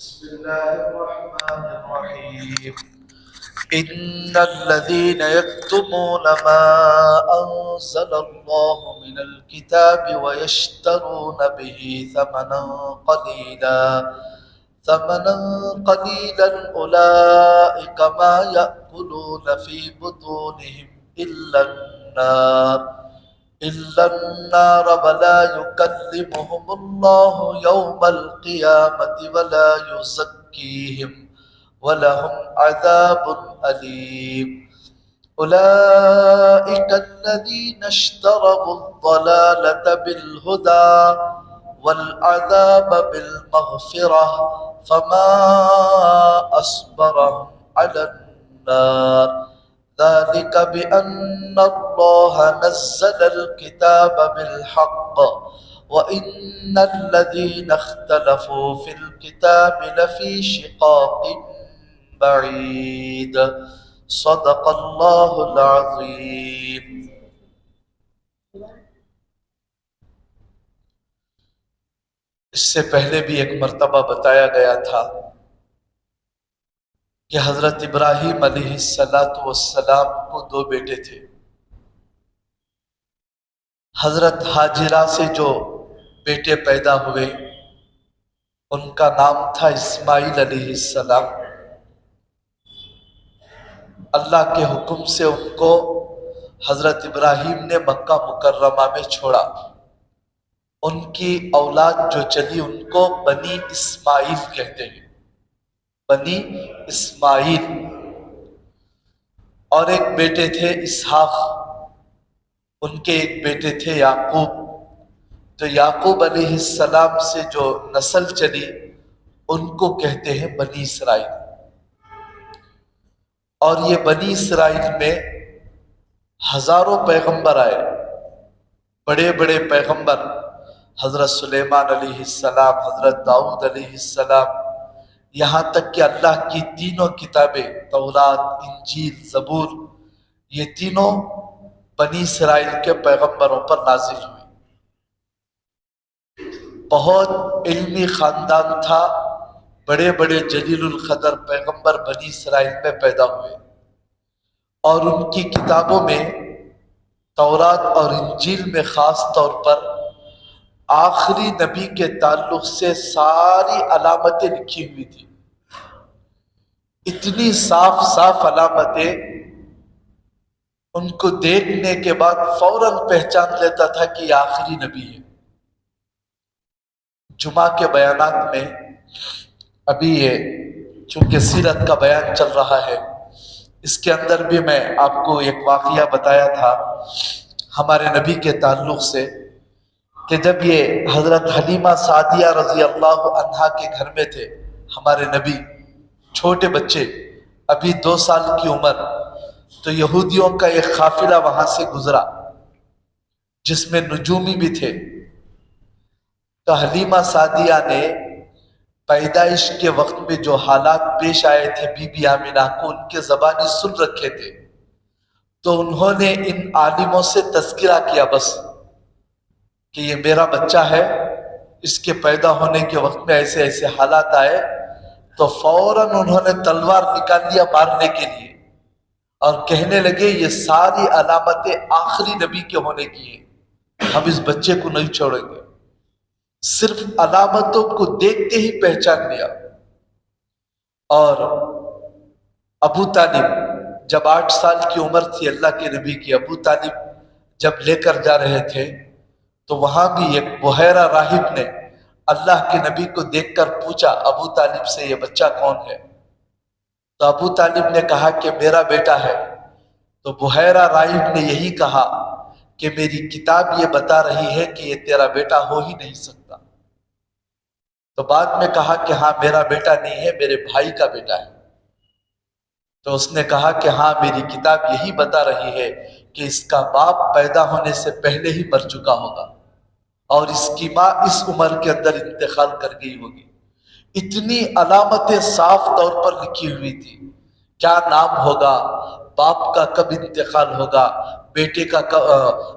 بسم الله الرحمن الرحيم إن الذين يكتمون ما أنزل الله من الكتاب ويشترون به ثمنا قليلا أولئك ما يأكلون في بطونهم إلا النار ولا يكلمهم الله يوم القيامة ولا يزكيهم ولهم عذاب أليم أولئك الذين اشتروا الضلالة بالهدى والعذاب بالمغفرة فما أصبرهم على النار ذلك بأن الله نزل الكتاب بالحق وإن الذين اختلفوا في الكتاب لفي شقاق بعيد صدق اللہ العظیم۔ اس سے پہلے بھی ایک مرتبہ بتایا گیا تھا کہ حضرت ابراہیم علیہ السلام کو دو بیٹے تھے۔ حضرت ہاجرہ سے جو بیٹے پیدا ہوئے ان کا نام تھا اسماعیل علیہ السلام۔ اللہ کے حکم سے ان کو حضرت ابراہیم نے مکہ مکرمہ میں چھوڑا۔ ان کی اولاد جو چلی ان کو بنی اسماعیل کہتے ہیں، بنی اسماعیل۔ اور ایک بیٹے تھے اسحاق، ان کے ایک بیٹے تھے یعقوب۔ تو یعقوب علیہ السلام سے جو نسل چلی ان کو کہتے ہیں بنی اسرائیل۔ اور یہ بنی اسرائیل میں ہزاروں پیغمبر آئے، بڑے بڑے پیغمبر، حضرت سلیمان علیہ السلام، حضرت داؤد علیہ السلام، یہاں تک کہ اللہ کی تینوں کتابیں تورات، انجیل، زبور، یہ تینوں بنی اسرائیل کے پیغمبروں پر نازل ہوئی۔ بہت علمی خاندان تھا، بڑے بڑے جلیل القدر پیغمبر بنی اسرائیل میں پیدا ہوئے، اور ان کی کتابوں میں تورات اور انجیل میں خاص طور پر آخری نبی کے تعلق سے ساری علامتیں لکھی ہوئی تھی۔ اتنی صاف صاف علامتیں، ان کو دیکھنے کے بعد فوراً پہچان لیتا تھا کہ یہ آخری نبی ہے۔ جمعہ کے بیانات میں ابھی یہ چونکہ سیرت کا بیان چل رہا ہے، اس کے اندر بھی میں آپ کو ایک واقعہ بتایا تھا ہمارے نبی کے تعلق سے، کہ جب یہ حضرت حلیمہ سعدیہ رضی اللہ عنہا کے گھر میں تھے ہمارے نبی، چھوٹے بچے، ابھی 2 سال کی عمر، تو یہودیوں کا ایک قافلہ وہاں سے گزرا جس میں نجومی بھی تھے۔ تو حلیمہ سعدیہ نے پیدائش کے وقت میں جو حالات پیش آئے تھے بی بی آمنہ کو، ان کے زبانی سن رکھے تھے، تو انہوں نے ان عالموں سے تذکرہ کیا بس کہ یہ میرا بچہ ہے، اس کے پیدا ہونے کے وقت میں ایسے ایسے حالات آئے، تو فوراً انہوں نے تلوار نکال لیا مارنے کے لیے، اور کہنے لگے یہ ساری علامتیں آخری نبی کے ہونے کی ہیں، ہم اس بچے کو نہیں چھوڑیں گے۔ صرف علامتوں کو دیکھتے ہی پہچان لیا۔ اور ابو طالب جب 8 سال کی عمر تھی اللہ کے نبی کی، ابو طالب جب لے کر جا رہے تھے تو وہاں بھی ایک بحیرہ راہب نے اللہ کے نبی کو دیکھ کر پوچھا ابو طالب سے یہ بچہ کون ہے؟ تو ابو طالب نے کہا کہ میرا بیٹا ہے۔ تو بحیرہ راہب نے یہی کہا کہ میری کتاب یہ بتا رہی ہے کہ یہ تیرا بیٹا ہو ہی نہیں سکتا۔ تو بعد میں کہا کہ ہاں میرا بیٹا نہیں ہے، میرے بھائی کا بیٹا ہے۔ تو اس نے کہا کہ ہاں میری کتاب یہی بتا رہی ہے کہ اس کا باپ پیدا ہونے سے پہلے ہی مر چکا ہوگا، اور اس کی ماں اس عمر کے اندر انتقال کر گئی ہوگی۔ اتنی علامتیں صاف طور پر لکھی ہوئی تھی، کیا نام ہوگا، باپ کا کب انتقال ہوگا، بیٹے کا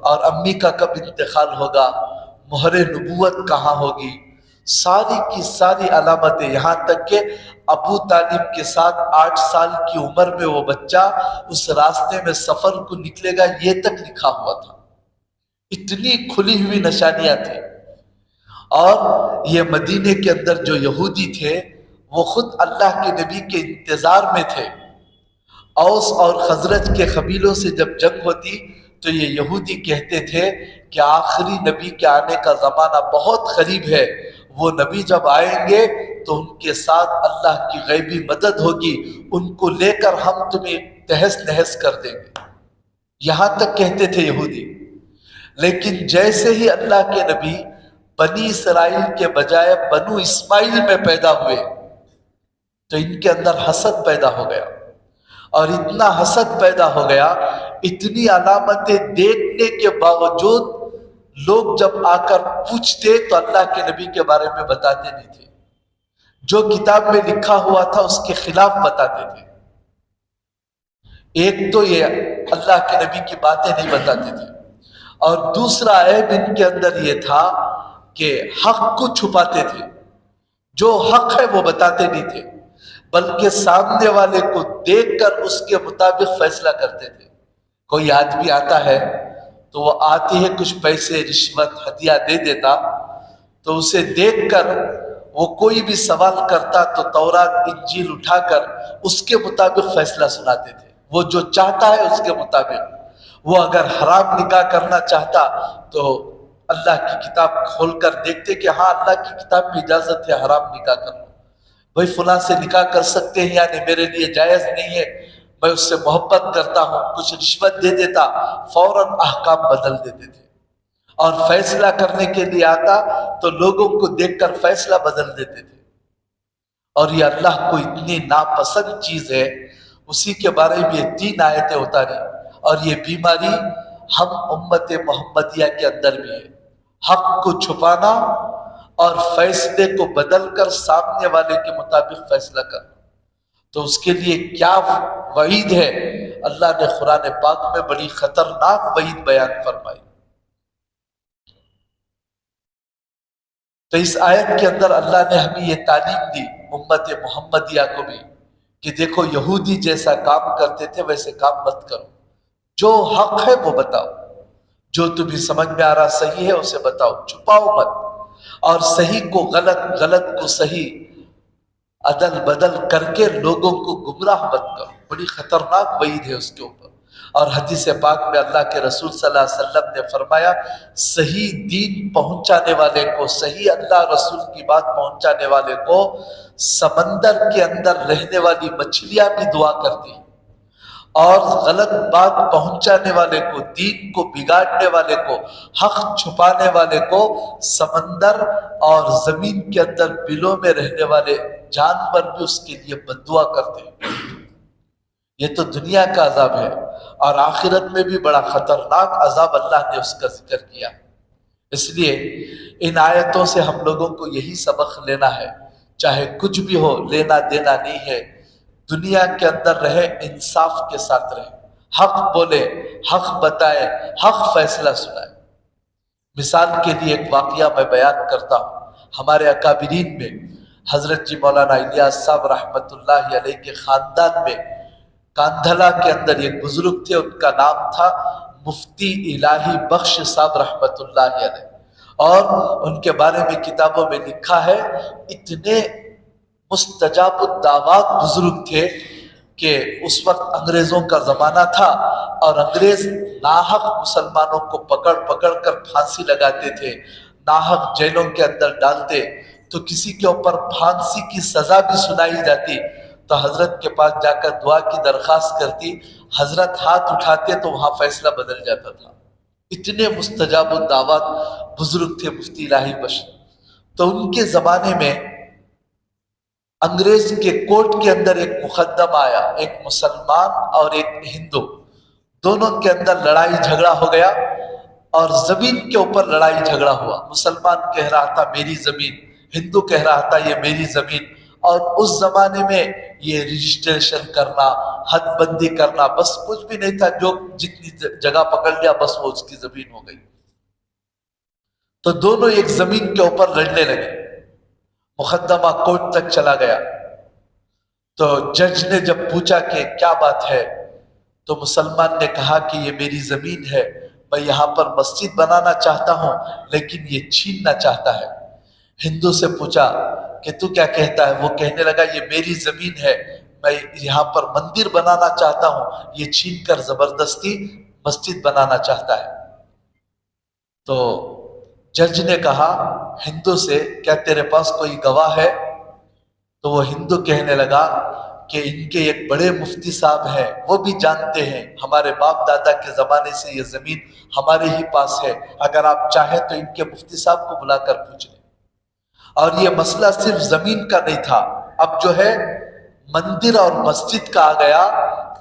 اور امی کا کب انتقال ہوگا، مہر نبوت کہاں ہوگی، ساری کی ساری علامتیں، یہاں تک کہ ابو طالب کے ساتھ 8 سال کی عمر میں وہ بچہ اس راستے میں سفر کو نکلے گا یہ تک لکھا ہوا تھا. اتنی کھلی ہوئی نشانیاں تھیں. اور یہ مدینے کے اندر جو یہودی تھے وہ خود اللہ کے نبی کے انتظار میں تھے. اوس اور خزرج کے قبیلوں سے جب جنگ ہوتی تو یہ یہودی کہتے تھے کہ آخری نبی کے آنے کا زمانہ بہت قریب ہے، وہ نبی جب آئیں گے تو ان کے ساتھ اللہ کی غیبی مدد ہوگی، ان کو لے کر ہم تمہیں تہس نہس کر دیں گے. یہاں تک کہتے تھے یہودی. لیکن جیسے ہی اللہ کے نبی بنی اسرائیل کے بجائے بنو اسماعیل میں پیدا ہوئے تو ان کے اندر حسد پیدا ہو گیا. اور اتنا حسد پیدا ہو گیا، اتنی علامتیں دیکھنے کے باوجود لوگ جب آ کر پوچھتے تو اللہ کے نبی کے بارے میں بتاتے نہیں تھے. جو کتاب میں لکھا ہوا تھا اس کے خلاف بتاتے تھے. ایک تو یہ اللہ کے نبی کی باتیں نہیں بتاتے تھے، اور دوسرا عیب ان کے اندر یہ تھا کہ حق کو چھپاتے تھے. جو حق ہے وہ بتاتے نہیں تھے، بلکہ سامنے والے کو دیکھ کر اس کے مطابق فیصلہ کرتے تھے. کوئی آدمی آتا ہے تو وہ آتے ہی کچھ پیسے رشوت ہدیہ دے دیتا، تو اسے دیکھ کر وہ کوئی بھی سوال کرتا تو تورات انجیل اٹھا کر اس کے مطابق فیصلہ سناتے تھے. وہ جو چاہتا ہے اس کے مطابق. وہ اگر حرام نکاح کرنا چاہتا تو اللہ کی کتاب کھول کر دیکھتے کہ ہاں اللہ کی کتاب میں اجازت ہے حرام نکاح کرنا، بھائی فلاں سے نکاح کر سکتے ہیں، یعنی میرے لیے جائز نہیں ہے، میں اس سے محبت کرتا ہوں. کچھ رشوت دے دیتا، فوراً احکام بدل دیتے تھے. اور فیصلہ کرنے کے لیے آتا تو لوگوں کو دیکھ کر فیصلہ بدل دیتے تھے. اور یہ اللہ کو اتنی ناپسند چیز ہے، اسی کے بارے میں 3 آیتیں اتاری. اور یہ بیماری ہم امت محمدیہ کے اندر بھی ہے، حق کو چھپانا اور فیصلے کو بدل کر سامنے والے کے مطابق فیصلہ کرنا. تو اس کے لیے کیا وعید ہے، اللہ نے قرآن پاک میں بڑی خطرناک وعید بیان فرمائی. تو اس آیت کے اندر اللہ نے ہمیں یہ تعلیم دی امت محمدیہ کو بھی کہ دیکھو یہودی جیسا کام کرتے تھے ویسے کام مت کرو. جو حق ہے وہ بتاؤ، جو تمہیں سمجھ میں آ رہا صحیح ہے اسے بتاؤ، چھپاؤ مت. اور صحیح کو غلط، غلط کو صحیح عدل بدل کر کے لوگوں کو گمراہ مت کرو. بڑی خطرناک وعید ہے اس کے اوپر. اور حدیث پاک میں اللہ کے رسول صلی اللہ علیہ وسلم نے فرمایا صحیح دین پہنچانے والے کو، صحیح اللہ رسول کی بات پہنچانے والے کو سمندر کے اندر رہنے والی مچھلیاں بھی دعا کرتی ہیں، اور غلط بات پہنچانے والے کو، دین کو بگاڑنے والے کو، حق چھپانے والے کو سمندر اور زمین کے اندر بلوں میں رہنے والے جانور بھی اس کے لیے بددعا کرتے ہیں. یہ تو دنیا کا عذاب ہے، اور آخرت میں بھی بڑا خطرناک عذاب اللہ نے اس کا ذکر کیا. اس لیے ان آیتوں سے ہم لوگوں کو یہی سبق لینا ہے، چاہے کچھ بھی ہو لینا دینا نہیں ہے. دنیا کے اندر رہے، انصاف کے ساتھ رہے، حق بولے، حق بتائے، حق فیصلہ سنائے. مثال کے لیے ایک واقعہ میں بیان کرتا ہوں. ہمارے اکابرین میں حضرت جی مولانا الیاس صاحب رحمت اللہ علیہ کے خاندان میں کاندھلا کے اندر ایک بزرگ تھے، ان کا نام تھا مفتی الہی بخش صاحب رحمت اللہ علیہ. اور ان کے بارے میں کتابوں میں لکھا ہے اتنے مستجاب الدعوات بزرگ تھے کہ اس وقت انگریزوں کا زمانہ تھا، اور انگریز ناحق مسلمانوں کو پکڑ پکڑ کر پھانسی لگاتے تھے، ناحق جیلوں کے اندر ڈالتے. تو کسی کے اوپر پھانسی کی سزا بھی سنائی جاتی تو حضرت کے پاس جا کر دعا کی درخواست کرتی، حضرت ہاتھ اٹھاتے تو وہاں فیصلہ بدل جاتا تھا. اتنے مستجاب الدعوات بزرگ تھے مفتی الہی بخش. تو ان کے زمانے میں انگریز کے کورٹ کے اندر ایک مقدمہ آیا، ایک مسلمان اور ایک ہندو، دونوں کے اندر لڑائی جھگڑا ہو گیا، اور زمین کے اوپر لڑائی جھگڑا ہوا. مسلمان کہہ رہا تھا میری زمین، ہندو کہہ رہا تھا یہ میری زمین. اور اس زمانے میں یہ رجسٹریشن کرنا، حد بندی کرنا بس کچھ بھی نہیں تھا، جو جتنی جگہ پکڑ لیا بس وہ اس کی زمین ہو گئی. تو دونوں ایک زمین کے اوپر لڑنے لگے. مقدمہ کورٹ تک چلا گیا۔ تو جج نے جب پوچھا کہ کیا بات ہے، تو مسلمان نے کہا کہ یہ میری زمین ہے، میں یہاں پر مسجد بنانا چاہتا ہوں لیکن یہ چھیننا چاہتا ہے۔ ہندو سے پوچھا کہ تو کیا کہتا ہے؟ وہ کہنے لگا یہ میری زمین ہے، میں یہاں پر مندر بنانا چاہتا ہوں، یہ چھین کر زبردستی مسجد بنانا چاہتا ہے۔ تو جج نے کہا ہندو سے کیا تیرے پاس کوئی گواہ ہے؟ تو وہ ہندو کہنے لگا کہ ان کے ایک بڑے مفتی صاحب ہیں، وہ بھی جانتے ہیں ہمارے باپ دادا کے زمانے سے یہ زمین ہمارے ہی پاس ہے، اگر آپ چاہیں تو ان کے مفتی صاحب کو بلا کر پوچھ لیں۔ اور یہ مسئلہ صرف زمین کا نہیں تھا، اب جو ہے مندر اور مسجد کا آ گیا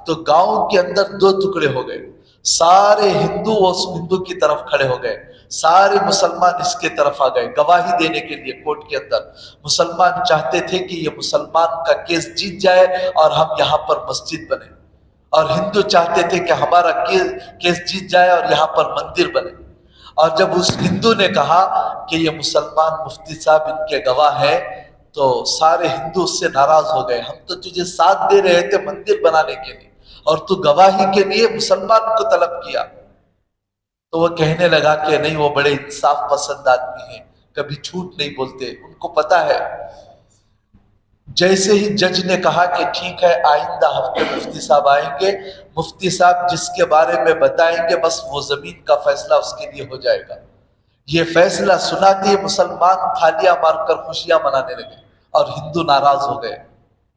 تو گاؤں کے اندر دو ٹکڑے ہو گئے، سارے ہندو اس ہندو کی طرف کھڑے ہو گئے، سارے مسلمان اس کے طرف آ گئے گواہی دینے کے لیے کورٹ کے اندر۔ مسلمان چاہتے تھے کہ یہ مسلمان کا کیس جیت جائے اور ہم یہاں پر مسجد بنے، اور ہندو چاہتے تھے کہ ہمارا کیس جیت جائے اور یہاں پر مندر بنے۔ اور جب اس ہندو نے کہا کہ یہ مسلمان مفتی صاحب ان کے گواہ ہیں تو سارے ہندو اس سے ناراض ہو گئے، ہم تو تجھے ساتھ دے رہے تھے مندر بنانے کے لیے اور تو گواہی کے لیے مسلمان کو طلب کیا۔ تو وہ کہنے لگا کہ نہیں، وہ بڑے انصاف پسند آدمی ہیں، کبھی جھوٹ نہیں بولتے، ان کو پتا ہے۔ جیسے ہی جج نے کہا کہ ٹھیک ہے آئندہ ہفتے مفتی صاحب آئیں گے، مفتی صاحب جس کے بارے میں بتائیں گے بس وہ زمین کا فیصلہ اس کے لیے ہو جائے گا۔ یہ فیصلہ سناتے ہی مسلمان تھالیاں مار کر خوشیاں منانے لگے اور ہندو ناراض ہو گئے،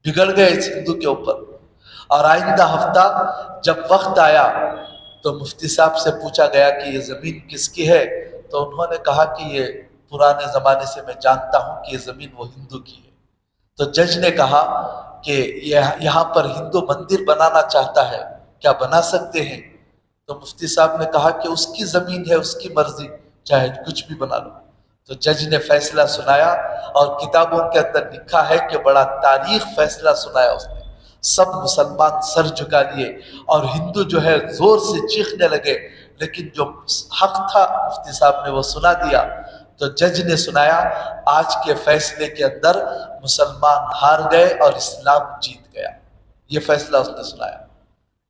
بگڑ گئے اس ہندو کے اوپر۔ اور آئندہ ہفتہ جب وقت آیا تو مفتی صاحب سے پوچھا گیا کہ یہ زمین کس کی ہے، تو انہوں نے کہا کہ یہ پرانے زمانے سے میں جانتا ہوں کہ یہ زمین وہ ہندو کی ہے۔ تو جج نے کہا کہ یہاں پر ہندو مندر بنانا چاہتا ہے، کیا بنا سکتے ہیں؟ تو مفتی صاحب نے کہا کہ اس کی زمین ہے، اس کی مرضی، چاہے کچھ بھی بنا لو۔ تو جج نے فیصلہ سنایا اور کتابوں کے اندر لکھا ہے کہ بڑا تاریخ فیصلہ سنایا اس نے، سب مسلمان سر جھکا لیے اور ہندو جو ہے زور سے چیخنے لگے، لیکن جو حق تھا مفتی صاحب نے وہ سنا دیا۔ تو جج نے سنایا آج کے فیصلے کے اندر مسلمان ہار گئے اور اسلام جیت گیا۔ یہ فیصلہ اس نے سنایا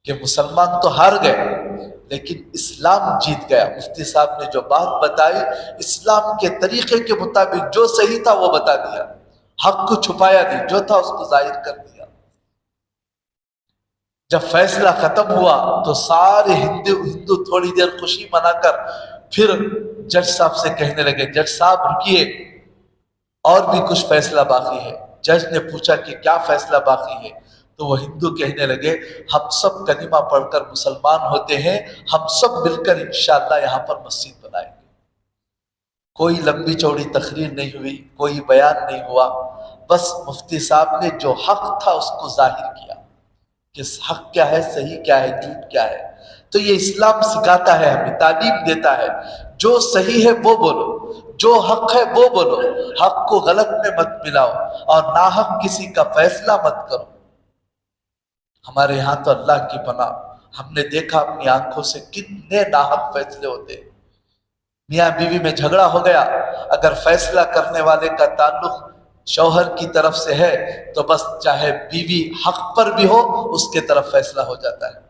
کہ مسلمان تو ہار گئے لیکن اسلام جیت گیا۔ مفتی صاحب نے جو بات بتائی اسلام کے طریقے کے مطابق جو صحیح تھا وہ بتا دیا، حق کو چھپایا نہیں، جو تھا اس کو ظاہر کر دیا۔ جب فیصلہ ختم ہوا تو سارے ہندو تھوڑی دیر خوشی منا کر پھر جج صاحب سے کہنے لگے جج صاحب رکیے، اور بھی کچھ فیصلہ باقی ہے۔ جج نے پوچھا کہ کیا فیصلہ باقی ہے؟ تو وہ ہندو کہنے لگے ہم سب کلمہ پڑھ کر مسلمان ہوتے ہیں، ہم سب مل کر انشاءاللہ یہاں پر مسجد بنائیں گے۔ کوئی لمبی چوڑی تقریر نہیں ہوئی، کوئی بیان نہیں ہوا، بس مفتی صاحب نے جو حق تھا اس کو ظاہر کیا کہ حق کیا ہے، صحیح کیا ہے، جھوٹ کیا ہے۔ تو یہ اسلام سکھاتا ہے، ہمیں تعلیم دیتا ہے، جو صحیح ہے وہ بولو، جو حق ہے وہ بولو، حق کو غلط میں مت ملاؤ اور ناحق کسی کا فیصلہ مت کرو۔ ہمارے یہاں تو اللہ کی پناہ ہم نے دیکھا اپنی آنکھوں سے کتنے ناحق فیصلے ہوتے ہیں۔ میاں بیوی میں جھگڑا ہو گیا، اگر فیصلہ کرنے والے کا تعلق شوہر کی طرف سے ہے تو بس چاہے بیوی حق پر بھی ہو اس کے طرف فیصلہ ہو جاتا ہے۔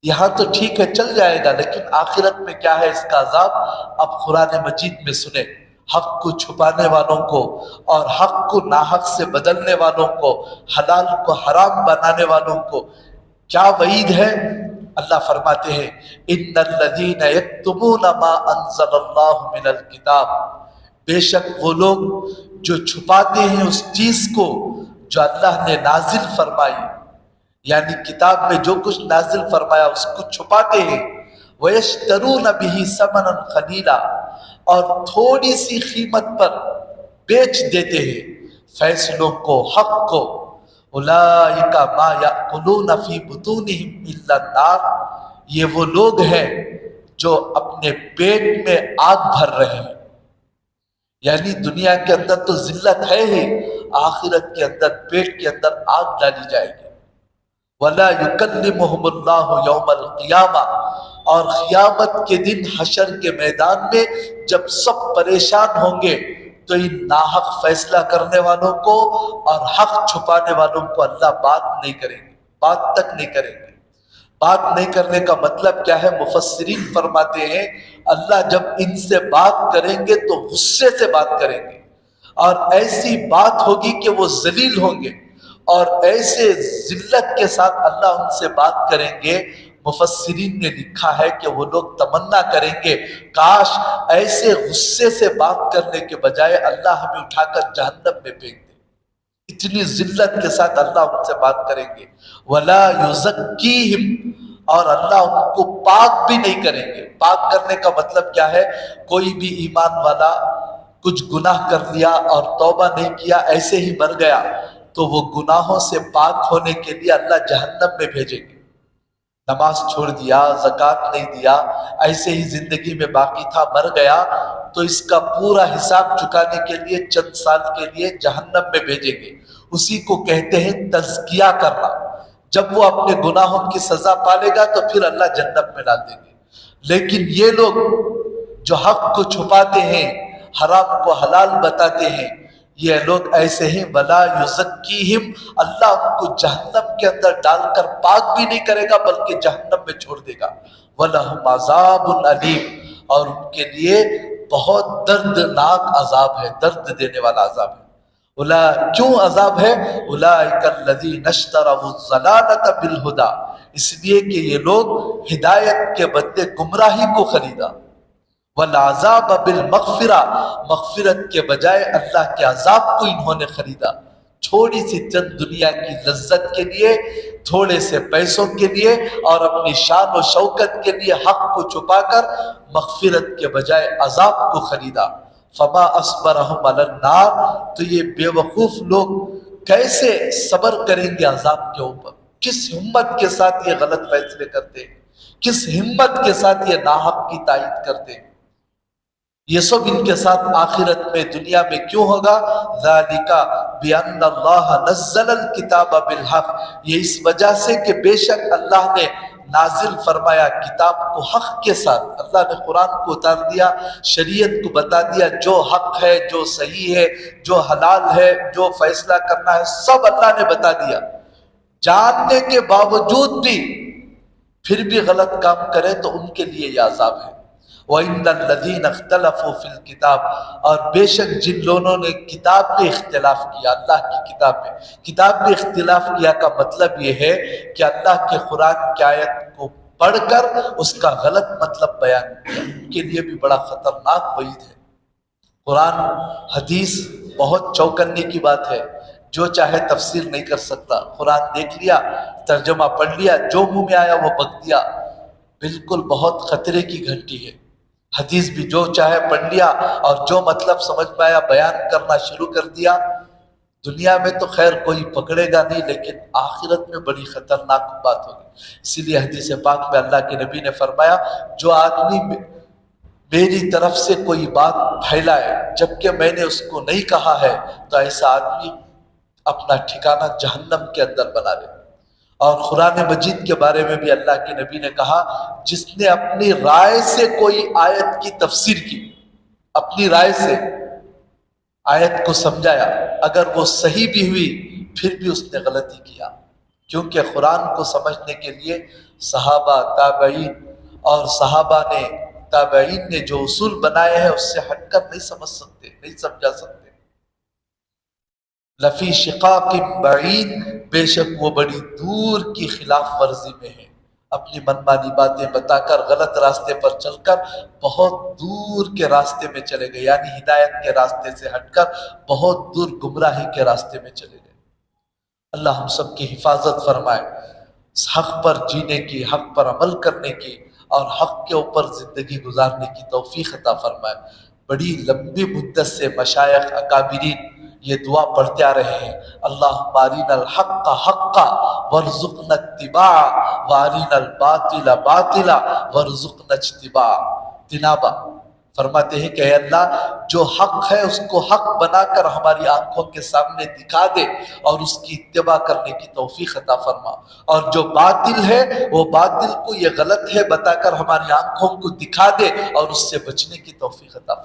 یہاں تو ٹھیک ہے چل جائے گا، لیکن آخرت میں کیا ہے اس کا عذاب اب قرآن مجید میں سنیں۔ حق کو چھپانے والوں کو اور حق کو ناحق سے بدلنے والوں کو، حلال کو حرام بنانے والوں کو کیا وعید ہے؟ اللہ فرماتے ہیں ان الذین یکتمون ما انزل اللہ من الکتاب، بے شک وہ لوگ جو چھپاتے ہیں اس چیز کو جو اللہ نے نازل فرمائی، یعنی کتاب میں جو کچھ نازل فرمایا اس کو چھپاتے ہیں، وَيَشْتَرُونَ بِهِ ثَمَنًا قَلِيلًا، اور تھوڑی سی قیمت پر بیچ دیتے ہیں فیصلوں کو، حق کو، أُولَٰئِكَ مَا يَأْكُلُونَ فِي بُطُونِهِمْ إِلَّا النَّارَ، یہ وہ لوگ ہیں جو اپنے پیٹ میں آگ بھر رہے ہیں۔ یعنی دنیا کے اندر تو ذلت ہے ہی، آخرت کے اندر پیٹ کے اندر آگ ڈالی جائے گی۔ وَلَا يُكَلِّمُهُمُ اللَّهُ يَوْمَ الْقِيَامَةِ، اور قیامت کے دن حشر کے میدان میں جب سب پریشان ہوں گے تو ان ناحق فیصلہ کرنے والوں کو اور حق چھپانے والوں کو اللہ بات نہیں کریں گے، بات تک نہیں کریں گے۔ بات نہیں کرنے کا مطلب کیا ہے؟ مفسرین فرماتے ہیں اللہ جب ان سے بات کریں گے تو غصے سے بات کریں گے، اور ایسی بات ہوگی کہ وہ ذلیل ہوں گے، اور ایسے ذلت کے ساتھ اللہ ان سے بات کریں گے۔ مفسرین نے لکھا ہے کہ وہ لوگ تمنا کریں گے کاش ایسے غصے سے بات کرنے کے بجائے اللہ ہمیں اٹھا کر جہنم میں پھینک دے۔ اتنی ذلت کے ساتھ اللہ ان سے بات کریں گے۔ وَلَا يُزَكِّيهِمْ، اور اللہ ان کو پاک بھی نہیں کریں گے۔ پاک کرنے کا مطلب کیا ہے؟ کوئی بھی ایمان والا کچھ گناہ کر لیا اور توبہ نہیں کیا، ایسے ہی مر گیا، تو وہ گناہوں سے پاک ہونے کے لیے اللہ جہنم میں بھیجیں گے۔ نماز چھوڑ دیا، زکوٰۃ نہیں دیا، ایسے ہی زندگی میں باقی تھا، مر گیا، تو اس کا پورا حساب چکانے کے لیے چند سال کے لیے جہنم میں بھیجیں گے۔ اسی کو کہتے ہیں تزکیہ کرنا۔ جب وہ اپنے گناہوں کی سزا پالے گا تو پھر اللہ جنت میں ڈال دیں گے۔ لیکن یہ لوگ جو حق کو چھپاتے ہیں، حرام کو حلال بتاتے ہیں، یہ لوگ ایسے ہیں وَلَا يُزَكِّيهِمْ، اللہ ان کو جہنم کے اندر ڈال کر پاک بھی نہیں کرے گا بلکہ جہنم میں چھوڑ دے گا۔ وَلَهُمْ عَذَابٌ أَلِيمٌ، اور ان کے لیے بہت دردناک عذاب ہے، درد دینے والا عذاب ہے۔ کیوں عذاب ہے؟ اولئک الذین اشتروا الضلالۃ بالہدی، اس لیے کہ یہ لوگ ہدایت کے بدلے گمراہی کو خریدا، والعذاب بالمغفرہ، مغفرت کے بجائے اللہ کے عذاب کو انہوں نے خریدا۔ چھوڑی سی چند دنیا کی لذت کے لیے، تھوڑے سے پیسوں کے لیے اور اپنی شان و شوکت کے لیے حق کو چھپا کر مغفرت کے بجائے عذاب کو خریدا۔ فما اصبرہم علی النار، تو یہ بے وقوف لوگ کیسے صبر کریں گے عذاب کے اوپر؟ کس ہمت کے ساتھ یہ غلط فیصلے کرتے ہیں؟ کس ہمت کے ساتھ یہ ناحق کی تائید کرتے ہیں؟ یہ سب ان کے ساتھ آخرت میں، دنیا میں کیوں ہوگا؟ ذالک بأن اللہ نزل الکتاب بالحق، یہ اس وجہ سے کہ بے شک اللہ نے نازل فرمایا کتاب کو حق کے ساتھ۔ اللہ نے قرآن کو اتار دیا، شریعت کو بتا دیا، جو حق ہے، جو صحیح ہے، جو حلال ہے، جو فیصلہ کرنا ہے، سب اللہ نے بتا دیا۔ جاننے کے باوجود بھی پھر بھی غلط کام کرے تو ان کے لیے یہ عذاب ہے۔ وَإِنَّ الَّذِينَ اخْتَلَفُوا فِي الْكِتَابِ، اور بے شک جن لوگوں نے کتاب میں اختلاف کیا، اللہ کی کتاب میں اختلاف کیا کا مطلب یہ ہے کہ اللہ کے قرآن کی آیت کو پڑھ کر اس کا غلط مطلب بیان کیا، ان کے لیے بھی بڑا خطرناک وعید ہے۔ قرآن حدیث بہت چوکنے کی بات ہے، جو چاہے تفسیر نہیں کر سکتا۔ قرآن دیکھ لیا، ترجمہ پڑھ لیا، جو منہ میں آیا وہ بک دیا، بالکل بہت خطرے کی گھنٹی ہے۔ حدیث بھی جو چاہے پڑھ لیا اور جو مطلب سمجھ میں آیا بیان کرنا شروع کر دیا۔ دنیا میں تو خیر کوئی پکڑے گا نہیں، لیکن آخرت میں بڑی خطرناک بات ہوگی۔ اسی لیے حدیث پاک میں اللہ کے نبی نے فرمایا، جو آدمی میری طرف سے کوئی بات پھیلائے جبکہ میں نے اس کو نہیں کہا ہے، تو ایسا آدمی اپنا ٹھکانہ جہنم کے اندر بنا لے۔ اور قرآن مجید کے بارے میں بھی اللہ کے نبی نے کہا، جس نے اپنی رائے سے کوئی آیت کی تفسیر کی، اپنی رائے سے آیت کو سمجھایا، اگر وہ صحیح بھی ہوئی پھر بھی اس نے غلطی کیا، کیونکہ قرآن کو سمجھنے کے لیے صحابہ، تابعین اور صحابہ نے، تابعین نے جو اصول بنائے ہیں اس سے ہٹ کر نہیں سمجھ سکتے، نہیں سمجھا سکتے۔ لفی شقاق بعید، بے شک وہ بڑی دور کی خلاف ورزی میں ہے، اپنی منمانی باتیں بتا کر غلط راستے پر چل کر بہت دور کے راستے میں چلے گئے، یعنی ہدایت کے راستے سے ہٹ کر بہت دور گمراہی کے راستے میں چلے گئے۔ اللہ ہم سب کی حفاظت فرمائے، حق پر جینے کی، حق پر عمل کرنے کی اور حق کے اوپر زندگی گزارنے کی توفیق عطا فرمائے۔ بڑی لمبی مدت سے مشائخ اکابرین یہ دعا پڑھتے آ رہے ہیں، اللہم ارنا الحق حقا وارزقنا اتباعہ وارنا الباطل باطلا وارزقنا اجتنابہ۔ فرماتے ہیں کہ اے اللہ، جو حق ہے اس کو حق بنا کر ہماری آنکھوں کے سامنے دکھا دے اور اس کی اتباع کرنے کی توفیق عطا فرما، اور جو باطل ہے وہ باطل کو یہ غلط ہے بتا کر ہماری آنکھوں کو دکھا دے اور اس سے بچنے کی توفیق عطا فرما۔